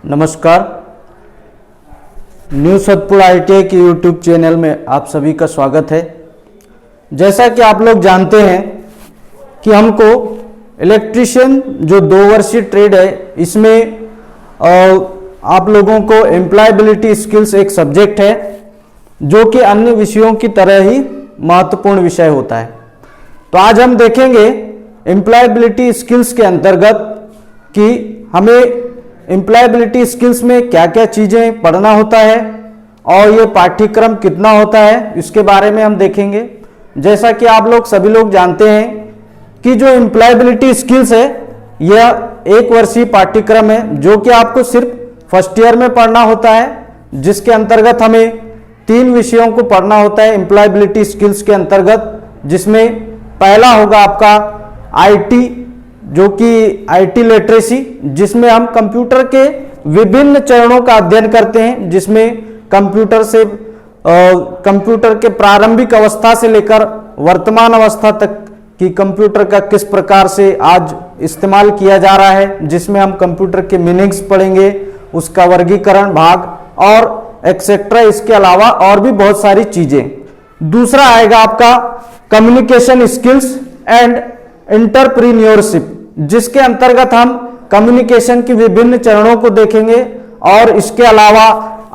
नमस्कार। New Satpur ITI के YouTube channel में आप सभी का स्वागत है। जैसा कि आप लोग जानते हैं कि हमको इलेक्ट्रीशियन जो 2 वर्षीय ट्रेड है, इसमें आप लोगों को एम्प्लॉयबिलिटी स्किल्स एक सब्जेक्ट है जो कि अन्य विषयों की तरह ही महत्वपूर्ण विषय होता है। तो आज हम देखेंगे एम्प्लॉयबिलिटी स्किल्स के अंतर्गत कि हमें एम्प्लॉयबिलिटी स्किल्स में क्या क्या चीज़ें पढ़ना होता है और ये पाठ्यक्रम कितना होता है, इसके बारे में हम देखेंगे। जैसा कि आप लोग सभी लोग जानते हैं कि जो एम्प्लॉयबिलिटी स्किल्स है यह 1 वर्षीय पाठ्यक्रम है जो कि आपको सिर्फ फर्स्ट ईयर में पढ़ना होता है, जिसके अंतर्गत हमें 3 विषयों को पढ़ना होता है एम्प्लॉयबिलिटी स्किल्स के अंतर्गत। जिसमें पहला होगा आपका IT, जो कि IT लिटरेसी, जिसमें हम कंप्यूटर के विभिन्न चरणों का अध्ययन करते हैं, जिसमें कंप्यूटर के प्रारंभिक अवस्था से लेकर वर्तमान अवस्था तक कि कंप्यूटर का किस प्रकार से आज इस्तेमाल किया जा रहा है, जिसमें हम कंप्यूटर के मीनिंग्स पढ़ेंगे, उसका वर्गीकरण भाग और एक्सेट्रा। इसके अलावा और भी बहुत सारी चीजें। दूसरा आएगा आपका कम्युनिकेशन स्किल्स एंड एंटरप्रेन्योरशिप, जिसके अंतर्गत हम कम्युनिकेशन की विभिन्न चरणों को देखेंगे और इसके अलावा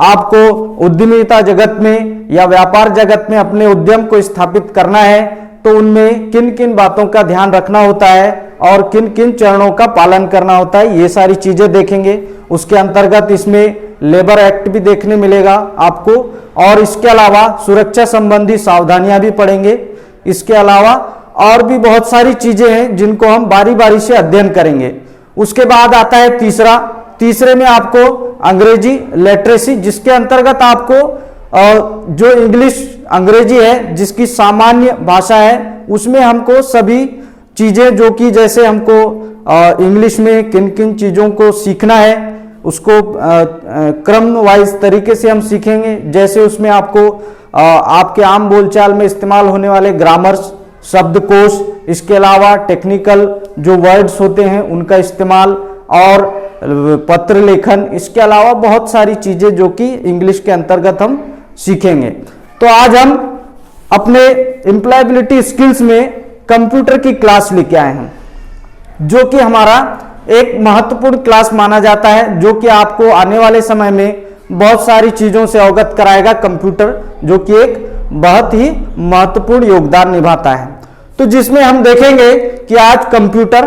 आपको उद्यमिता जगत में या व्यापार जगत में अपने उद्यम को स्थापित करना है तो उनमें किन किन बातों का ध्यान रखना होता है और किन किन चरणों का पालन करना होता है, ये सारी चीजें देखेंगे। उसके अंतर्गत इसमें लेबर एक्ट भी देखने मिलेगा आपको और इसके अलावा सुरक्षा संबंधी सावधानियां भी पढ़ेंगे। इसके अलावा और भी बहुत सारी चीजें हैं जिनको हम बारी बारी से अध्ययन करेंगे। उसके बाद आता है तीसरे में आपको अंग्रेजी लिटरेसी, जिसके अंतर्गत आपको जो इंग्लिश अंग्रेजी है जिसकी सामान्य भाषा है, उसमें हमको सभी चीजें जो कि जैसे हमको इंग्लिश में किन किन चीजों को सीखना है उसको क्रम वाइज तरीके से हम सीखेंगे। जैसे उसमें आपको आपके आम बोलचाल में इस्तेमाल होने वाले ग्रामर्स, शब्दकोश, इसके अलावा टेक्निकल जो वर्ड्स होते हैं उनका इस्तेमाल और पत्र लेखन, इसके अलावा बहुत सारी चीजें जो कि इंग्लिश के अंतर्गत हम सीखेंगे। तो आज हम अपने एम्प्लॉयबिलिटी स्किल्स में कंप्यूटर की क्लास लेके आए हैं, जो कि हमारा एक महत्वपूर्ण क्लास माना जाता है, जो कि आपको आने वाले समय में बहुत सारी चीजों से अवगत कराएगा कंप्यूटर, जो कि एक बहुत ही महत्वपूर्ण योगदान निभाता है। तो जिसमें हम देखेंगे कि आज कंप्यूटर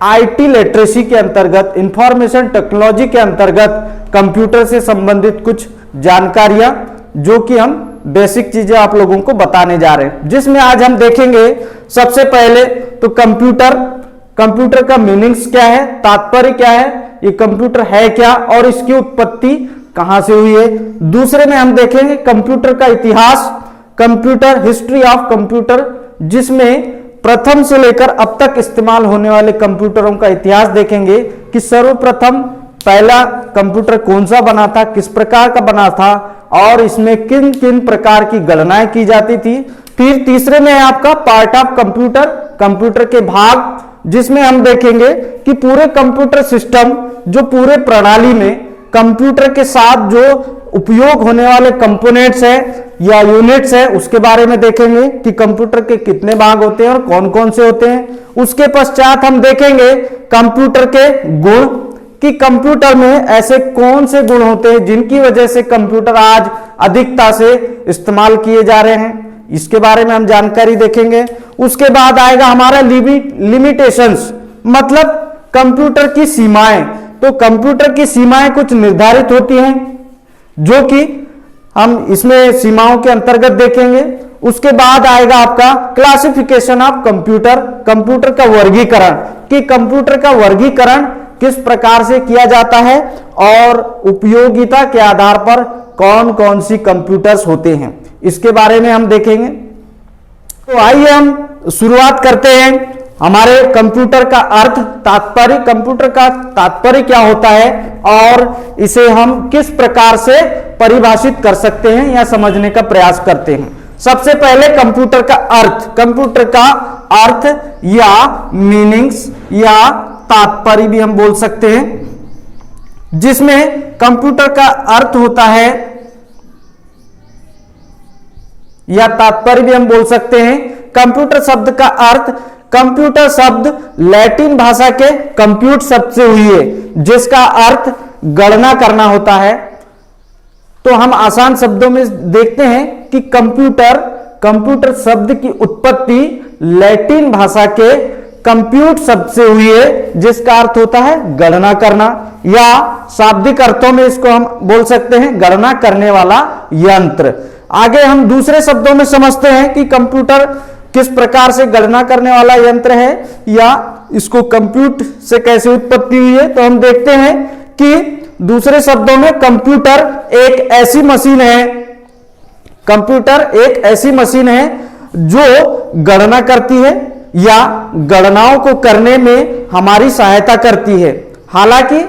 IT लिटरेसी के अंतर्गत, इंफॉर्मेशन टेक्नोलॉजी के अंतर्गत कंप्यूटर से संबंधित कुछ जानकारियां जो कि हम बेसिक चीजें आप लोगों को बताने जा रहे हैं। जिसमें आज हम देखेंगे सबसे पहले तो कंप्यूटर का मीनिंग्स क्या है, तात्पर्य क्या है, ये कंप्यूटर है क्या और इसकी उत्पत्ति कहां से हुई है। दूसरे में हम देखेंगे कंप्यूटर का इतिहास, कंप्यूटर हिस्ट्री ऑफ कंप्यूटर, जिसमें प्रथम से लेकर अब तक इस्तेमाल होने वाले कंप्यूटरों का इतिहास देखेंगे कि सर्वप्रथम पहला कंप्यूटर कौन सा बना था, किस प्रकार का बना था और इसमें किन किन प्रकार की गणनाएं की जाती थी। फिर तीसरे में है आपका पार्ट ऑफ कंप्यूटर के भाग, जिसमें हम देखेंगे कि पूरे कंप्यूटर सिस्टम, जो पूरे प्रणाली में कंप्यूटर के साथ जो उपयोग होने वाले कंपोनेंट्स हैं या यूनिट्स हैं, उसके बारे में देखेंगे कि कंप्यूटर के कितने भाग होते हैं और कौन कौन से होते हैं। उसके पश्चात हम देखेंगे कंप्यूटर के गुण, कि कंप्यूटर में ऐसे कौन से गुण होते हैं जिनकी वजह से कंप्यूटर आज अधिकता से इस्तेमाल किए जा रहे हैं, इसके बारे में हम जानकारी देखेंगे। उसके बाद आएगा हमारा लिमिटेशंस, मतलब कंप्यूटर की सीमाएं। तो कंप्यूटर की सीमाएं कुछ निर्धारित होती हैं जो कि हम इसमें सीमाओं के अंतर्गत देखेंगे। उसके बाद आएगा आपका क्लासिफिकेशन ऑफ कंप्यूटर का वर्गीकरण, कि कंप्यूटर का वर्गीकरण किस प्रकार से किया जाता है और उपयोगिता के आधार पर कौन कौन सी कंप्यूटर्स होते हैं, इसके बारे में हम देखेंगे। तो आइए हम शुरुआत करते हैं। हमारे कंप्यूटर का अर्थ, तात्पर्य, कंप्यूटर का तात्पर्य क्या होता है और इसे हम किस प्रकार से परिभाषित कर सकते हैं या समझने का प्रयास करते हैं। सबसे पहले कंप्यूटर का अर्थ या मीनिंग्स या तात्पर्य भी हम बोल सकते हैं। जिसमें कंप्यूटर का अर्थ होता है या तात्पर्य भी हम बोल सकते हैं। कंप्यूटर शब्द का अर्थ, कंप्यूटर शब्द लैटिन भाषा के कंप्यूट शब्द से हुई है, जिसका अर्थ गणना करना होता है। तो हम आसान शब्दों में देखते हैं कि कंप्यूटर शब्द की उत्पत्ति लैटिन भाषा के कंप्यूट शब्द से हुई है, जिसका अर्थ होता है गणना करना, या शाब्दिक अर्थों में इसको हम बोल सकते हैं गणना करने वाला यंत्र। आगे हम दूसरे शब्दों में समझते हैं कि कंप्यूटर किस प्रकार से गणना करने वाला यंत्र है या इसको कंप्यूट से कैसे उत्पत्ति हुई है। तो हम देखते हैं कि दूसरे शब्दों में कंप्यूटर एक ऐसी मशीन है जो गणना करती है या गणनाओं को करने में हमारी सहायता करती है। हालांकि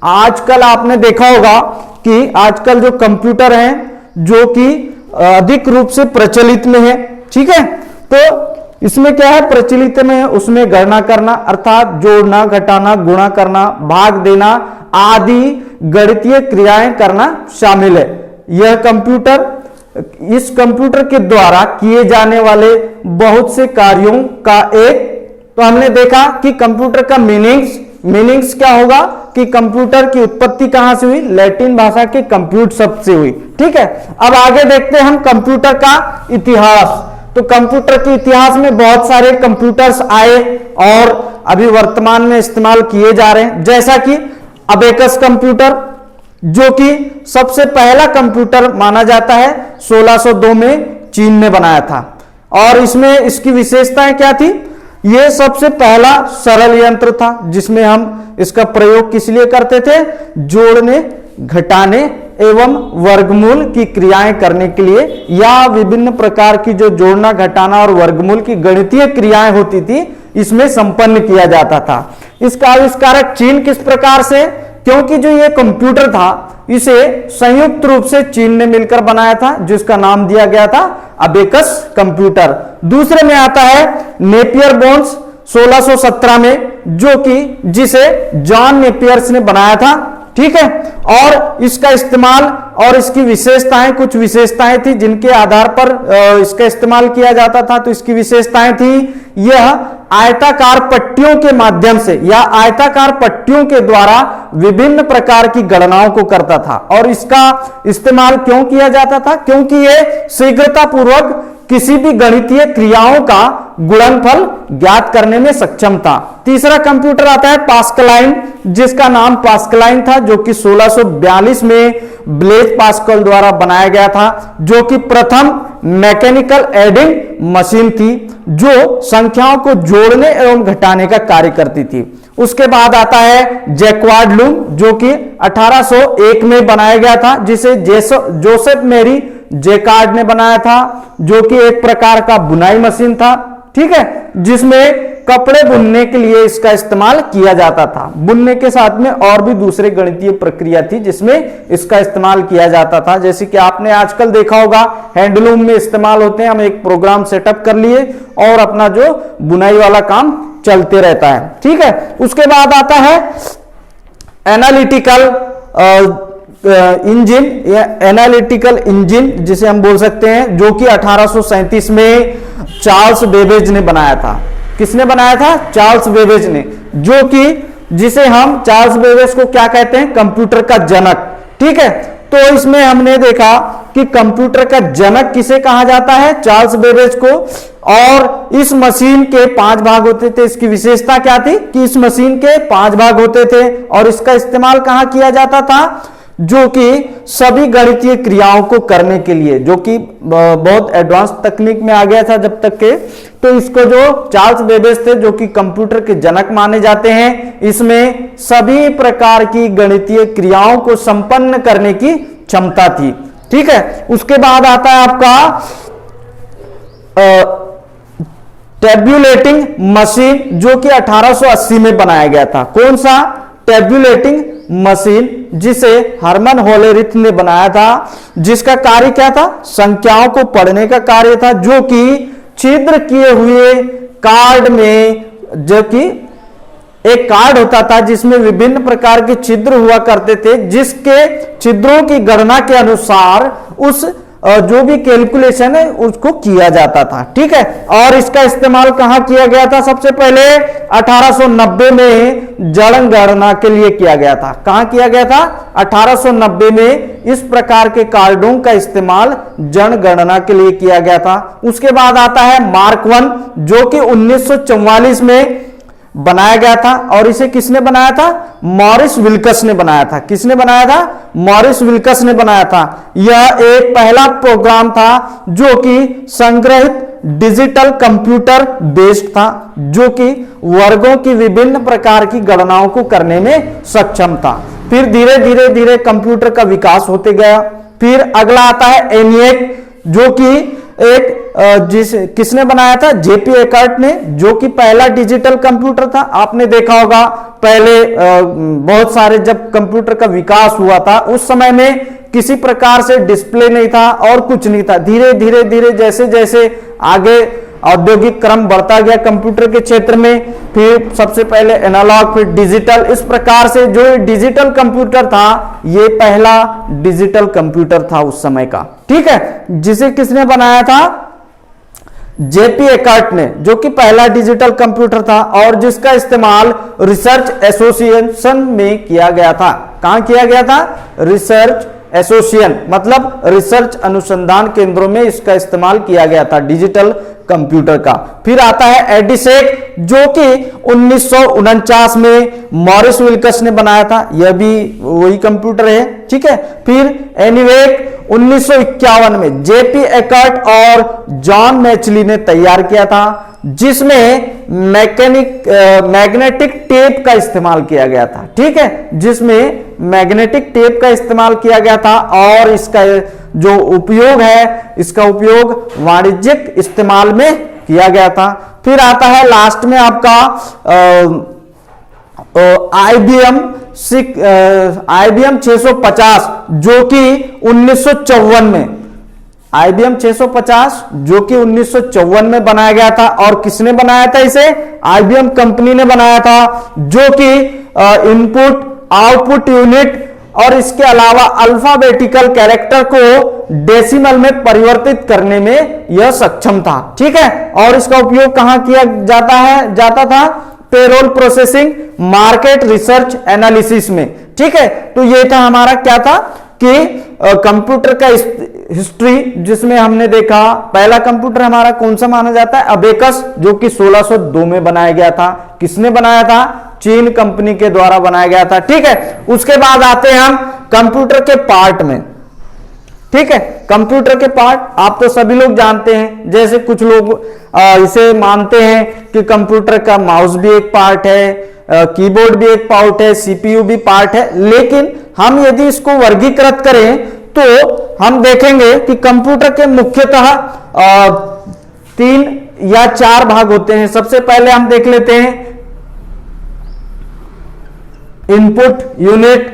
आजकल आपने देखा होगा कि आजकल जो कंप्यूटर हैं जो कि अधिक रूप से प्रचलित में है, ठीक है, तो इसमें क्या है, प्रचलित में है, उसमें गणना करना अर्थात जोड़ना, घटाना, गुणा करना, भाग देना आदि गणितीय क्रियाएं करना शामिल है। यह कंप्यूटर, इस कंप्यूटर के द्वारा किए जाने वाले बहुत से कार्यों का एक, तो हमने देखा कि कंप्यूटर का मीनिंग्स क्या होगा कि कंप्यूटर की उत्पत्ति कहां से हुई, लैटिन भाषा के कंप्यूट शब्द से हुई, ठीक है। अब आगे देखते हैं हम कंप्यूटर का इतिहास। तो कंप्यूटर के इतिहास में बहुत सारे कंप्यूटर्स आए और अभी वर्तमान में इस्तेमाल किए जा रहे हैं, जैसा कि अबेकस कंप्यूटर, जो कि सबसे पहला कंप्यूटर माना जाता है, 1602 में चीन ने बनाया था। और इसमें इसकी विशेषताएं क्या थी, यह सबसे पहला सरल यंत्र था जिसमें हम इसका प्रयोग किस लिए करते थे, जोड़ने, घटाने एवं वर्गमूल की क्रियाएं करने के लिए, या विभिन्न प्रकार की जो जोड़ना, घटाना और वर्गमूल की गणितीय क्रियाएं होती थी इसमें संपन्न किया जाता था। इसका आविष्कारक चीन किस प्रकार से, क्योंकि जो ये कंप्यूटर था इसे संयुक्त रूप से चीन ने मिलकर बनाया था, जिसका नाम दिया गया था अबेकस कंप्यूटर। दूसरे में आता है नेपियर बोन्स 1617 में, जो कि जिसे जॉन नेपियर्स ने बनाया था, ठीक है। और इसका इस्तेमाल और इसकी विशेषताएं, कुछ विशेषताएं थी जिनके आधार पर इसका इस्तेमाल किया जाता था। तो इसकी विशेषताएं थी, यह आयताकार पट्टियों के माध्यम से या आयताकार पट्टियों के द्वारा विभिन्न प्रकार की गणनाओं को करता था। और इसका इस्तेमाल क्यों किया जाता था, क्योंकि यह शीघ्रता पूर्वक किसी भी गणितीय क्रियाओं का गुणनफल ज्ञात करने में सक्षम था। तीसरा कंप्यूटर आता है पास्कलाइन, जिसका नाम पास्कलाइन था, जो कि 1642 में ब्लेज पास्कल द्वारा बनाया गया था, जो कि प्रथम मैकेनिकल एडिंग मशीन थी जो संख्याओं को जोड़ने एवं घटाने का कार्य करती थी। उसके बाद आता है जैक्वार्ड लूम, जो कि 1801 में बनाया गया था, जिसे जोसेफ मेरी जैकार्ड ने बनाया था, जो कि एक प्रकार का बुनाई मशीन था, ठीक है, जिसमें कपड़े बुनने के लिए इसका इस्तेमाल किया जाता था। बुनने के साथ में और भी दूसरे गणितीय प्रक्रिया थी जिसमें इसका इस्तेमाल किया जाता था, जैसे कि आपने आजकल देखा होगा हैंडलूम में इस्तेमाल होते हैं। हम एक प्रोग्राम सेटअप कर लिए और अपना जो बुनाई वाला काम चलते रहता है, ठीक है। उसके बाद आता है एनालिटिकल इंजन या एनालिटिकल इंजन, जिसे हम बोल सकते हैं, जो कि 1837 में चार्ल्स बेबेज ने बनाया था। किसने बनाया था, चार्ल्स बेबेज ने, जो कि जिसे हम चार्ल्स बेबेज को क्या कहते हैं, कंप्यूटर का जनक, ठीक है। तो इसमें हमने देखा कि कंप्यूटर का जनक किसे कहा जाता है, चार्ल्स बेबेज को। और इस मशीन के 5 भाग होते थे। इसकी विशेषता क्या थी कि इस मशीन के 5 भाग होते थे और इसका इस्तेमाल कहां किया जाता था, जो कि सभी गणितीय क्रियाओं को करने के लिए, जो कि बहुत एडवांस तकनीक में आ गया था जब तक के। तो इसको जो चार्ल्स बेबेज थे, जो कि कंप्यूटर के जनक माने जाते हैं, इसमें सभी प्रकार की गणितीय क्रियाओं को संपन्न करने की क्षमता थी, ठीक है। उसके बाद आता है आपका टैब्यूलेटिंग मशीन, जो कि 1880 में बनाया गया था। कौन सा, टैब्यूलेटिंग मशीन, जिसे हरमन होलेरिथ ने बनाया था, जिसका कार्य क्या था, संख्याओं को पढ़ने का कार्य था, जो कि छिद्र किए हुए कार्ड में, जो कि एक कार्ड होता था जिसमें विभिन्न प्रकार के छिद्र हुआ करते थे, जिसके छिद्रों की गणना के अनुसार उस जो भी कैलकुलेशन है उसको किया जाता था। ठीक है, और इसका इस्तेमाल कहां किया गया था? सबसे पहले 1890 में जनगणना के लिए किया गया था। कहां किया गया था? 1890 में इस प्रकार के कार्डों का इस्तेमाल जनगणना के लिए किया गया था। उसके बाद आता है मार्क 1, जो कि 1944 में बनाया गया था, और इसे किसने बनाया था? मॉरिस विल्कस ने बनाया था। किसने बनाया था? मॉरिस विल्कस ने बनाया था। यह एक पहला प्रोग्राम था जो कि संग्रहित डिजिटल कंप्यूटर बेस्ड था, जो कि वर्गों की विभिन्न प्रकार की गणनाओं को करने में सक्षम था। फिर धीरे धीरे धीरे कंप्यूटर का विकास होते गया। फिर अगला आता है एनिएक, जो कि एक किसने बनाया था? जेपी एकर्ट ने, जो कि पहला डिजिटल कंप्यूटर था। आपने देखा होगा पहले बहुत सारे जब कंप्यूटर का विकास हुआ था उस समय में किसी प्रकार से डिस्प्ले नहीं था और कुछ नहीं था। धीरे धीरे धीरे जैसे जैसे आगे औद्योगिक क्रम बढ़ता गया कंप्यूटर के क्षेत्र में, फिर सबसे पहले एनालॉग, फिर डिजिटल, इस प्रकार से जो डिजिटल कंप्यूटर था ये पहला डिजिटल कंप्यूटर था उस समय का। ठीक है, जिसे किसने बनाया था? जेपी एकर्ट ने, जो कि पहला डिजिटल कंप्यूटर था और जिसका इस्तेमाल रिसर्च एसोसिएशन में किया गया था। कहां किया गया था? रिसर्च एसोसिएशन, मतलब रिसर्च अनुसंधान केंद्रों में इसका इस्तेमाल किया गया था डिजिटल कंप्यूटर का। फिर आता है एडिसेक, जो कि 1949 में मॉरिस विल्कस ने बनाया था। यह भी वही कंप्यूटर है। ठीक है, फिर एनीवेक 1951 में जेपी एकर्ट और जॉन मैचली ने तैयार किया था, जिसमें मैग्नेटिक टेप का इस्तेमाल किया गया था। ठीक है, जिसमें मैग्नेटिक टेप का इस्तेमाल किया गया था और इसका जो उपयोग है, इसका उपयोग वाणिज्यिक इस्तेमाल में किया गया था। फिर आता है लास्ट में आपका IBM 650, जो कि 1954 में, IBM 650 जो कि 1954 में बनाया गया था। और किसने बनाया था इसे? IBM कंपनी ने बनाया था, जो कि इनपुट आउटपुट यूनिट और इसके अलावा अल्फाबेटिकल कैरेक्टर को डेसिमल में परिवर्तित करने में यह सक्षम था। ठीक है, और इसका उपयोग कहां किया जाता था? Payroll processing, market research analysis में। ठीक है, तो ये था हमारा क्या था कि कंप्यूटर का हिस्ट्री, जिसमें हमने देखा पहला कंप्यूटर हमारा कौन सा माना जाता है? अबेकस, जो कि 1602 में बनाया गया था। किसने बनाया था? चीन कंपनी के द्वारा बनाया गया था। ठीक है, उसके बाद आते हैं हम कंप्यूटर के पार्ट में। ठीक है, कंप्यूटर के पार्ट आप तो सभी लोग जानते हैं। जैसे कुछ लोग इसे मानते हैं कि कंप्यूटर का माउस भी एक पार्ट है, कीबोर्ड भी एक पार्ट है, सीपीयू भी पार्ट है। लेकिन हम यदि इसको वर्गीकृत करें तो हम देखेंगे कि कंप्यूटर के मुख्यतः 3 या 4 भाग होते हैं। सबसे पहले हम देख लेते हैं इनपुट यूनिट,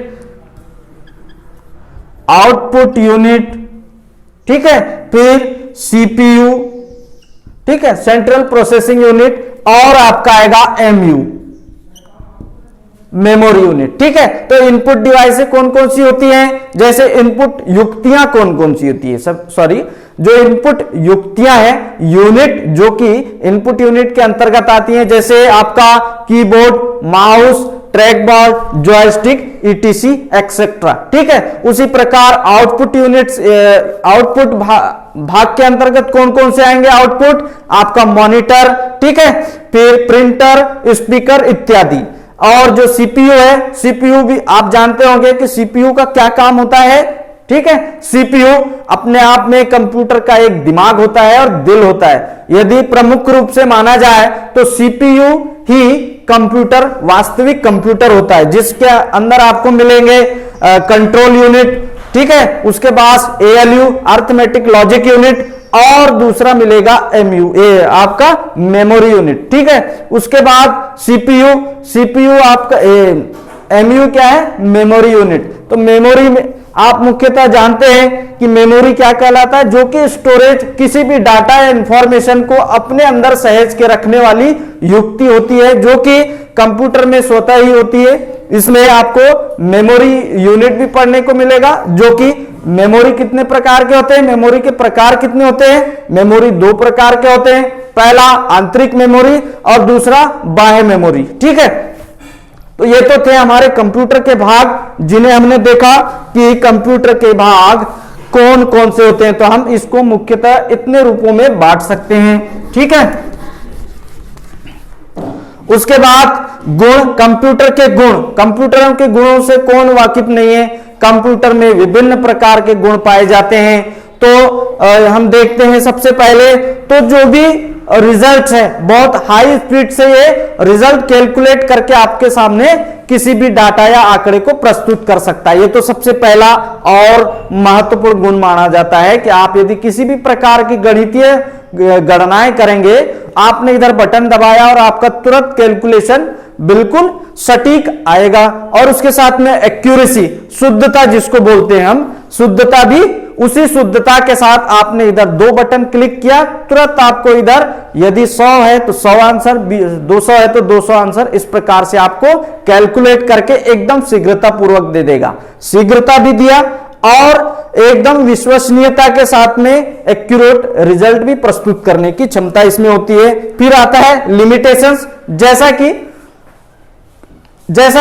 आउटपुट यूनिट, ठीक है, फिर सीपीयू, ठीक है, सेंट्रल प्रोसेसिंग यूनिट, और आपका आएगा एमयू, मेमोरी यूनिट। ठीक है, तो इनपुट डिवाइस कौन कौन सी होती हैं? जैसे इनपुट युक्तियां कौन कौन सी होती है? जो इनपुट युक्तियां हैं, यूनिट जो कि इनपुट यूनिट के अंतर्गत आती हैं, जैसे आपका keyboard, mouse, track ball, joystick, etc etcetera. ठीक है, उसी प्रकार आउटपुट यूनिट्स, आउटपुट भाग के अंतर्गत कौन कौन से आएंगे? आउटपुट आपका मॉनिटर, ठीक है, फिर प्रिंटर, स्पीकर इत्यादि। और जो सीपीयू है, सीपीयू भी आप जानते होंगे कि सीपीयू का क्या काम होता है। ठीक है, सीपीयू अपने आप में कंप्यूटर का एक दिमाग होता है और दिल होता है। यदि प्रमुख रूप से माना जाए तो सीपीयू ही कंप्यूटर, वास्तविक कंप्यूटर होता है, जिसके अंदर आपको मिलेंगे कंट्रोल यूनिट, ठीक है, उसके बाद एएलयू, अर्थमेटिक लॉजिक यूनिट, और दूसरा मिलेगा एमयू, आपका मेमोरी यूनिट। ठीक है, उसके बाद सीपीयू आपका एमयू क्या है? Memory unit. तो मेमोरी में आप मुख्यतः जानते हैं कि मेमोरी क्या कहलाता है, जो कि स्टोरेज किसी भी डाटा या इंफॉर्मेशन को अपने अंदर सहेज के रखने वाली युक्ति होती है, जो कि कंप्यूटर में स्वतः ही होती है। इसमें आपको मेमोरी यूनिट भी पढ़ने को मिलेगा, जो कि मेमोरी कितने प्रकार के होते हैं, मेमोरी के प्रकार कितने होते हैं। मेमोरी दो प्रकार के होते हैं, पहला आंतरिक मेमोरी और दूसरा बाह्य मेमोरी। ठीक है, तो ये तो थे हमारे कंप्यूटर के भाग, जिन्हें हमने देखा कि कंप्यूटर के भाग कौन कौन से होते हैं। तो हम इसको मुख्यतः इतने रूपों में बांट सकते हैं। ठीक है, उसके बाद गुण, कंप्यूटर के गुण। कंप्यूटरों के गुणों से कौन वाकिफ नहीं है। कंप्यूटर में विभिन्न प्रकार के गुण पाए जाते हैं। तो हम देखते हैं सबसे पहले तो जो भी रिजल्ट है, बहुत हाई स्पीड से ये रिजल्ट कैलकुलेट करके आपके सामने किसी भी डाटा या आंकड़े को प्रस्तुत कर सकता है। ये तो सबसे पहला और महत्वपूर्ण गुण माना जाता है कि आप यदि किसी भी प्रकार की गणितीय गणनाएं करेंगे, आपने इधर बटन दबाया और आपका तुरंत कैलकुलेशन बिल्कुल सटीक आएगा। और उसके साथ में एक्यूरेसी, शुद्धता जिसको बोलते हैं हम, शुद्धता भी उसी शुद्धता के साथ आपने इधर दो बटन क्लिक किया, तुरंत आपको इधर यदि 100 है तो 100 आंसर, 200 है तो 200 आंसर, इस प्रकार से आपको कैलकुलेट करके एकदम शीघ्रता पूर्वक दे देगा। शीघ्रता भी दिया और एकदम विश्वसनीयता के साथ में एक्यूरेट रिजल्ट भी प्रस्तुत करने की क्षमता इसमें होती है। फिर आता है लिमिटेशंस, जैसा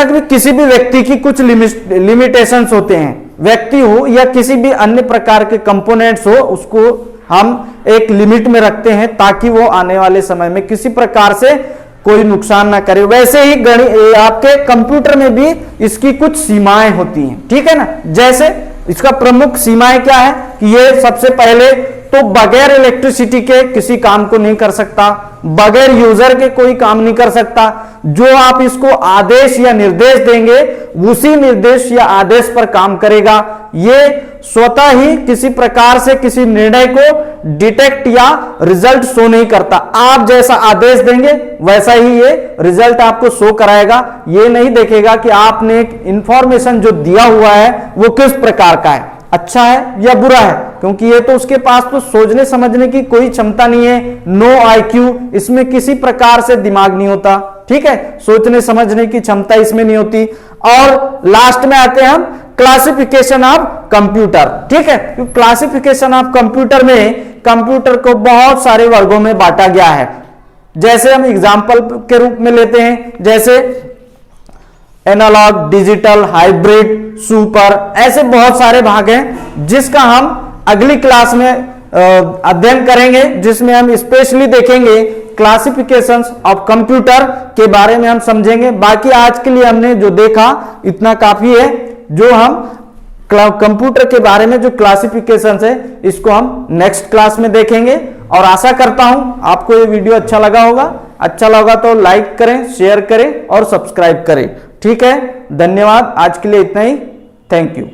कि किसी भी व्यक्ति की कुछ लिमिटेशंस होते हैं। व्यक्ति हो या किसी भी अन्य प्रकार के कंपोनेंट्स हो, उसको हम एक लिमिट में रखते हैं ताकि वो आने वाले समय में किसी प्रकार से कोई नुकसान ना करे। वैसे ही आपके कंप्यूटर में भी इसकी कुछ सीमाएं होती हैं। ठीक है ना, जैसे इसका प्रमुख सीमाएं क्या है कि ये सबसे पहले तो बगैर इलेक्ट्रिसिटी के किसी काम को नहीं कर सकता, बगैर यूजर के कोई काम नहीं कर सकता। जो आप इसको आदेश या निर्देश देंगे उसी निर्देश या आदेश पर काम करेगा। ये स्वतः ही किसी प्रकार से किसी निर्णय को डिटेक्ट या रिजल्ट शो नहीं करता। आप जैसा आदेश देंगे वैसा ही ये रिजल्ट आपको शो कराएगा। ये नहीं देखेगा कि आपने एक इंफॉर्मेशन जो दिया हुआ है वो किस प्रकार का है, अच्छा है या बुरा है, क्योंकि ये तो उसके पास तो सोचने समझने की कोई क्षमता नहीं है। नो आईक्यू, इसमें किसी प्रकार से दिमाग नहीं होता। ठीक है, सोचने समझने की क्षमता इसमें नहीं होती। और लास्ट में आते हैं हम क्लासिफिकेशन ऑफ कंप्यूटर। ठीक है, क्लासिफिकेशन ऑफ कंप्यूटर में कंप्यूटर को बहुत सारे वर्गों में बांटा गया है। जैसे हम एग्जाम्पल के रूप में लेते हैं, जैसे एनालॉग, डिजिटल, हाइब्रिड, सुपर, ऐसे बहुत सारे भाग हैं जिसका हम अगली क्लास में अध्ययन करेंगे, जिसमें हम स्पेशली देखेंगे क्लासिफिकेशंस ऑफ कंप्यूटर के बारे में हम समझेंगे। बाकी आज के लिए हमने जो देखा इतना काफी है। जो हम कंप्यूटर के बारे में जो क्लासिफिकेशंस है इसको हम नेक्स्ट क्लास में देखेंगे। और आशा करता हूं आपको ये वीडियो अच्छा लगा होगा। अच्छा लगा तो लाइक करें, शेयर करें और सब्सक्राइब करें। ठीक है, धन्यवाद। आज के लिए इतना ही। Thank you.